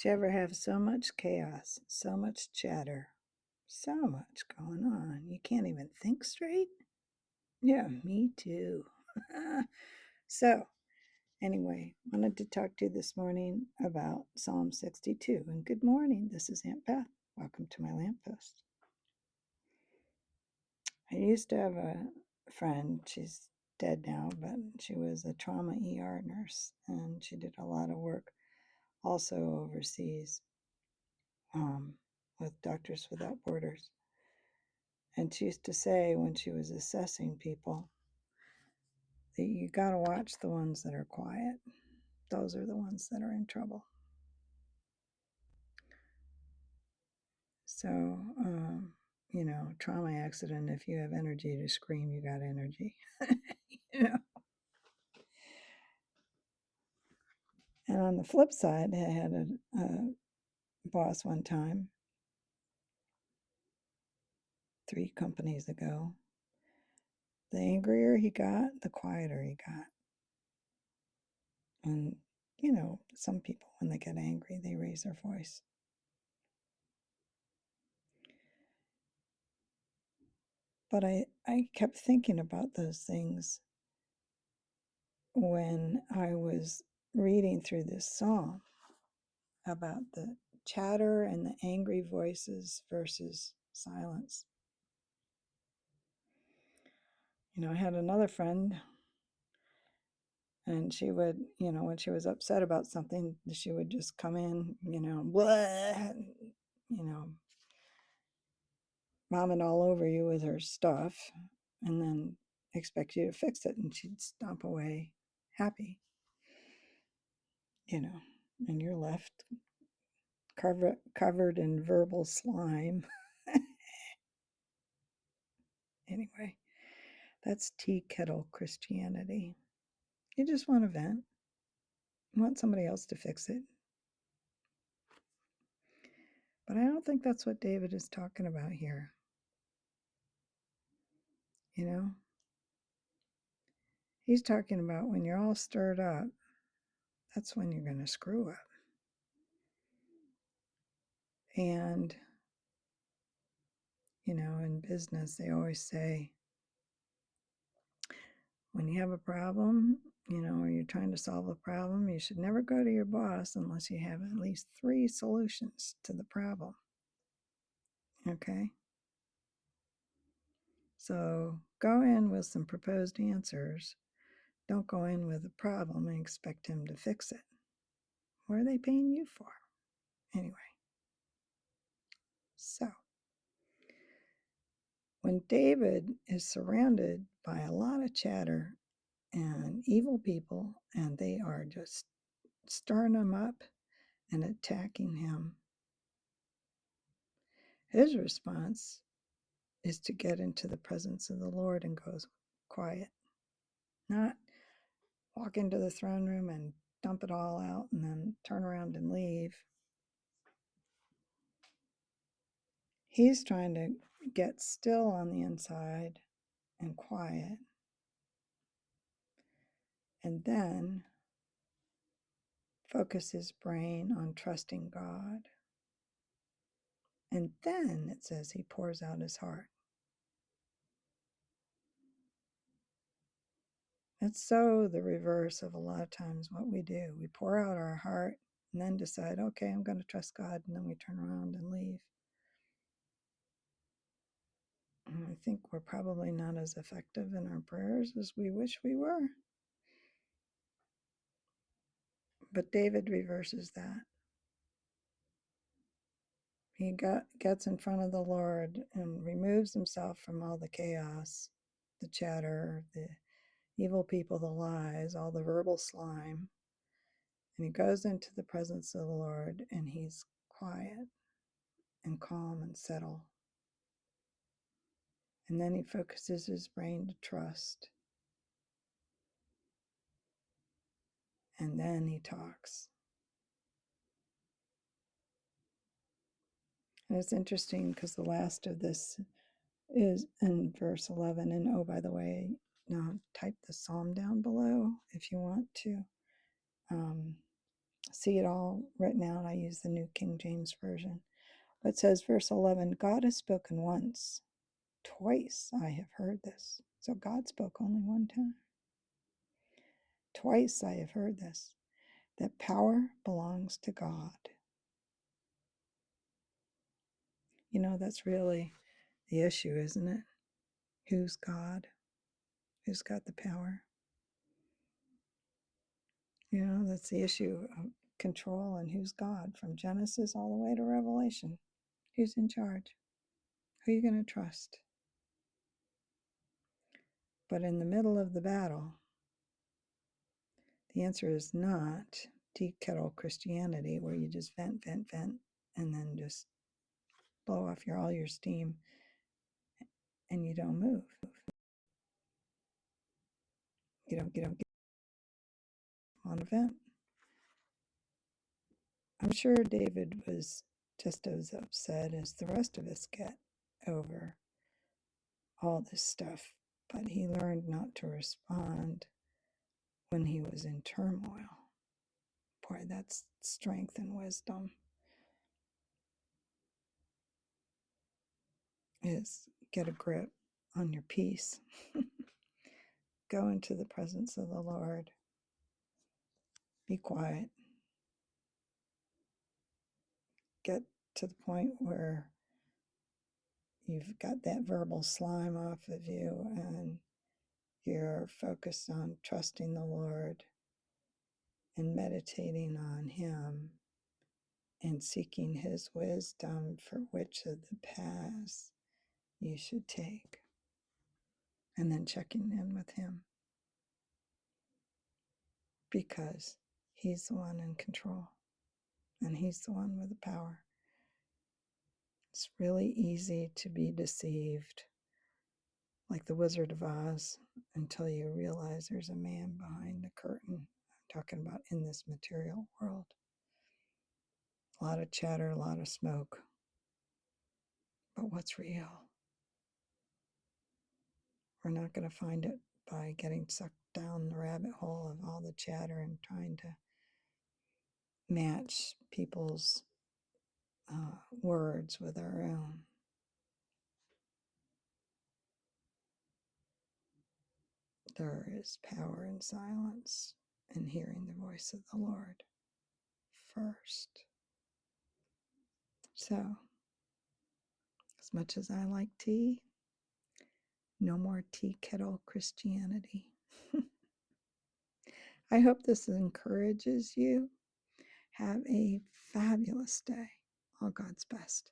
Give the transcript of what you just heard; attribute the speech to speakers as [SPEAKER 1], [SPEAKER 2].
[SPEAKER 1] Do you ever have so much chaos, so much chatter, so much going on, you can't even think straight? Yeah, me too. So, anyway, wanted to talk to you this morning about Psalm 62. And good morning, this is Aunt Beth. Welcome to my lamppost. I used to have a friend, she's dead now, but she was a trauma ER nurse and she did a lot of work also overseas with Doctors Without Borders. And she used to say when she was assessing people that you got to watch the ones that are quiet. Those are the ones that are in trouble. So, trauma accident, if you have energy to scream, you got energy. you know. And on the flip side, I had a boss one time, 3 companies ago. The angrier he got, the quieter he got. And, some people, when they get angry, they raise their voice. But I kept thinking about those things when I was reading through this psalm about the chatter and the angry voices versus silence. I had another friend, and she would, when she was upset about something, she would just come in, blah, vomit all over you with her stuff, and then expect you to fix it, and she'd stomp away happy, and you're left covered in verbal slime. Anyway, that's teakettle Christianity. You just want to vent. You want somebody else to fix it. But I don't think that's what David is talking about here. He's talking about when you're all stirred up, that's when you're going to screw up. And, in business, they always say, when you have a problem, or you're trying to solve a problem, you should never go to your boss unless you have at least 3 solutions to the problem. Okay? So go in with some proposed answers. Don't go in with a problem and expect him to fix it. What are they paying you for? Anyway. So, when David is surrounded by a lot of chatter and evil people, and they are just stirring him up and attacking him, his response is to get into the presence of the Lord and go quiet. Not walk into the throne room and dump it all out and then turn around and leave. He's trying to get still on the inside and quiet, and then focus his brain on trusting God. And then it says he pours out his heart. It's so the reverse of a lot of times what we do. We pour out our heart and then decide, okay, I'm going to trust God, and then we turn around and leave. And I think we're probably not as effective in our prayers as we wish we were. But David reverses that. He gets in front of the Lord and removes himself from all the chaos, the chatter, the evil people, the lies, all the verbal slime. And he goes into the presence of the Lord, and he's quiet and calm and settled. And then he focuses his brain to trust. And then he talks. And it's interesting because the last of this is in verse 11. And oh, by the way, now type the psalm down below if you want to see it all written out. I use the New King James Version. But it says, verse 11, God has spoken once. Twice I have heard this. So God spoke only one time. Twice I have heard this, that power belongs to God. You know, that's really the issue, isn't it? Who's God? Who's got the power? You know, that's the issue of control and who's God from Genesis all the way to Revelation. Who's in charge? Who are you going to trust? But in the middle of the battle, the answer is not teakettle Christianity, where you just vent, vent, vent, and then just blow off all your steam and you don't move. You don't get on a vent. I'm sure David was just as upset as the rest of us get over all this stuff, but he learned not to respond when he was in turmoil. Boy, that's strength and wisdom. Is get a grip on your peace. Go into the presence of the Lord. Be quiet. Get to the point where you've got that verbal slime off of you and you're focused on trusting the Lord and meditating on Him and seeking His wisdom for which of the paths you should take. And then checking in with Him, because He's the one in control and He's the one with the power. It's really easy to be deceived, like the Wizard of Oz, until you realize there's a man behind the curtain. I'm talking about in this material world. A lot of chatter, a lot of smoke. But what's real? We're not going to find it by getting sucked down the rabbit hole of all the chatter and trying to match people's words with our own. There is power in silence and hearing the voice of the Lord first. So, as much as I like tea, no more teakettle Christianity. I hope this encourages you. Have a fabulous day. All God's best.